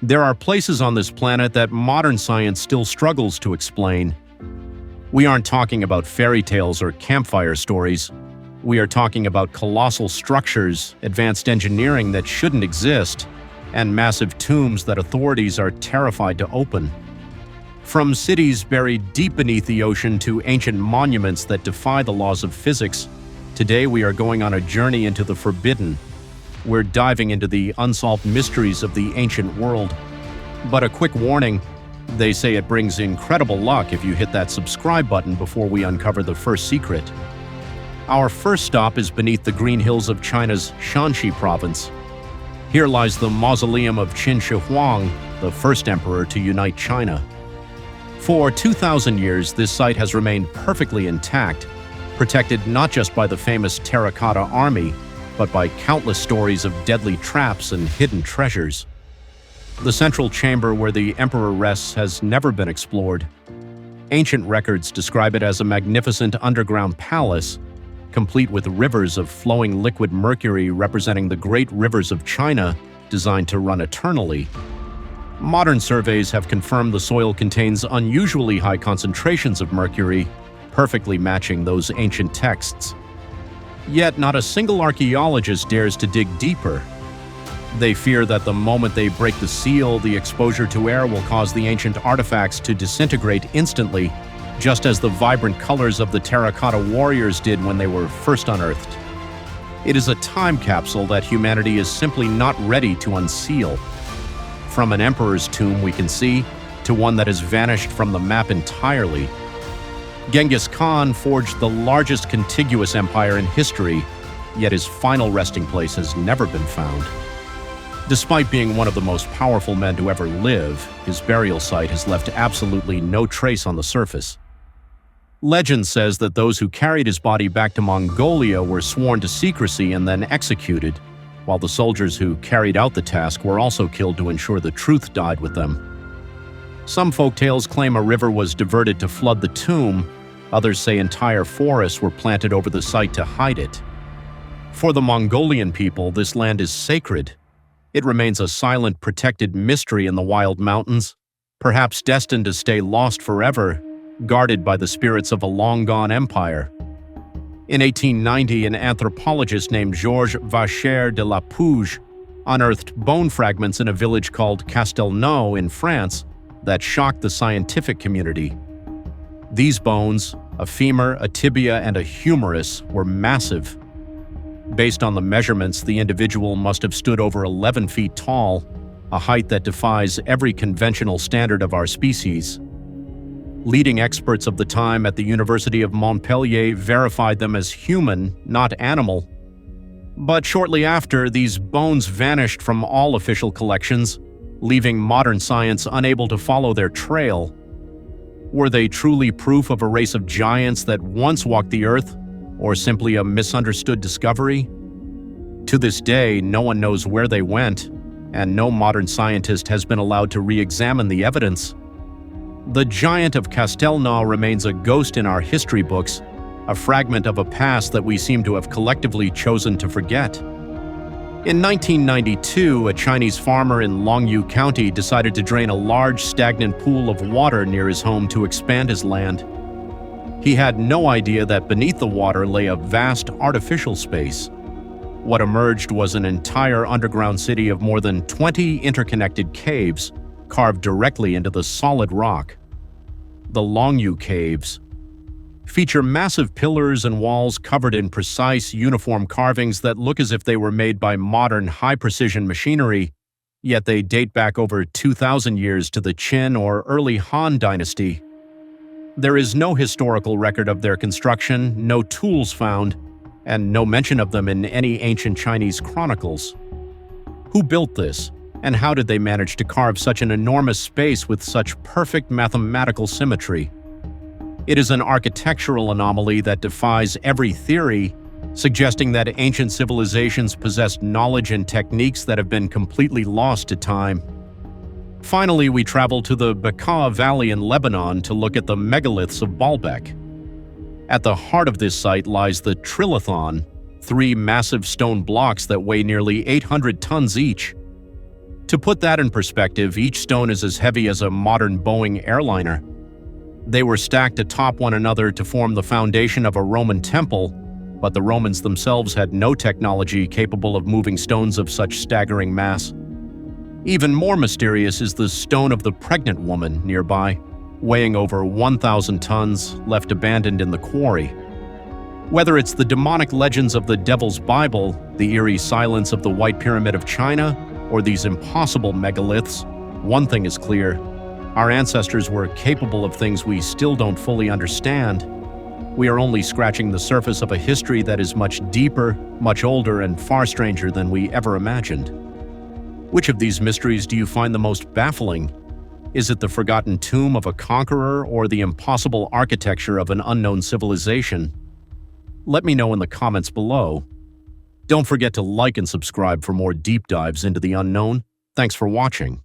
There are places on this planet that modern science still struggles to explain. We aren't talking about fairy tales or campfire stories. We are talking about colossal structures, advanced engineering that shouldn't exist, and massive tombs that authorities are terrified to open. From cities buried deep beneath the ocean to ancient monuments that defy the laws of physics, today we are going on a journey into the forbidden. We're diving into the unsolved mysteries of the ancient world. But a quick warning, they say it brings incredible luck if you hit that subscribe button before we uncover the first secret. Our first stop is beneath the green hills of China's Shanxi province. Here lies the mausoleum of Qin Shi Huang, the first emperor to unite China. For 2,000 years, this site has remained perfectly intact, protected not just by the famous terracotta army, but by countless stories of deadly traps and hidden treasures. The central chamber where the emperor rests has never been explored. Ancient records describe it as a magnificent underground palace, complete with rivers of flowing liquid mercury representing the great rivers of China, designed to run eternally. Modern surveys have confirmed the soil contains unusually high concentrations of mercury, perfectly matching those ancient texts. Yet not a single archaeologist dares to dig deeper. They fear that the moment they break the seal, the exposure to air will cause the ancient artifacts to disintegrate instantly, just as the vibrant colors of the terracotta warriors did when they were first unearthed. It is a time capsule that humanity is simply not ready to unseal. From an emperor's tomb we can see, to one that has vanished from the map entirely. Genghis Khan forged the largest contiguous empire in history, yet his final resting place has never been found. Despite being one of the most powerful men to ever live, his burial site has left absolutely no trace on the surface. Legend says that those who carried his body back to Mongolia were sworn to secrecy and then executed, while the soldiers who carried out the task were also killed to ensure the truth died with them. Some folktales claim a river was diverted to flood the tomb, others say entire forests were planted over the site to hide it. For the Mongolian people, this land is sacred. It remains a silent, protected mystery in the wild mountains, perhaps destined to stay lost forever, guarded by the spirits of a long-gone empire. In 1890, an anthropologist named Georges Vacher de la Pouge unearthed bone fragments in a village called Castelnau in France that shocked the scientific community. These bones, a femur, a tibia, and a humerus, were massive. Based on the measurements, the individual must have stood over 11 feet tall, a height that defies every conventional standard of our species. Leading experts of the time at the University of Montpellier verified them as human, not animal. But shortly after, these bones vanished from all official collections, leaving modern science unable to follow their trail. Were they truly proof of a race of giants that once walked the earth, or simply a misunderstood discovery? To this day, no one knows where they went, and no modern scientist has been allowed to re-examine the evidence. The giant of Castelnau remains a ghost in our history books, a fragment of a past that we seem to have collectively chosen to forget. In 1992, a Chinese farmer in Longyou County decided to drain a large stagnant pool of water near his home to expand his land. He had no idea that beneath the water lay a vast artificial space. What emerged was an entire underground city of more than 20 interconnected caves, carved directly into the solid rock. The Longyou Caves feature massive pillars and walls covered in precise, uniform carvings that look as if they were made by modern, high-precision machinery, yet they date back over 2,000 years to the Qin or early Han dynasty. There is no historical record of their construction, no tools found, and no mention of them in any ancient Chinese chronicles. Who built this, and how did they manage to carve such an enormous space with such perfect mathematical symmetry? It is an architectural anomaly that defies every theory, suggesting that ancient civilizations possessed knowledge and techniques that have been completely lost to time. Finally, we travel to the Bekaa Valley in Lebanon to look at the Megaliths of Baalbek. At the heart of this site lies the Trilithon, 3 massive stone blocks that weigh nearly 800 tons each. To put that in perspective, each stone is as heavy as a modern Boeing airliner. They were stacked atop one another to form the foundation of a Roman temple, but the Romans themselves had no technology capable of moving stones of such staggering mass. Even more mysterious is the stone of the pregnant woman nearby, weighing over 1,000 tons, left abandoned in the quarry. Whether it's the demonic legends of the Devil's Bible, the eerie silence of the White Pyramid of China, or these impossible megaliths, one thing is clear: our ancestors were capable of things we still don't fully understand. We are only scratching the surface of a history that is much deeper, much older, and far stranger than we ever imagined. Which of these mysteries do you find the most baffling? Is it the forgotten tomb of a conqueror or the impossible architecture of an unknown civilization? Let me know in the comments below. Don't forget to like and subscribe for more deep dives into the unknown. Thanks for watching.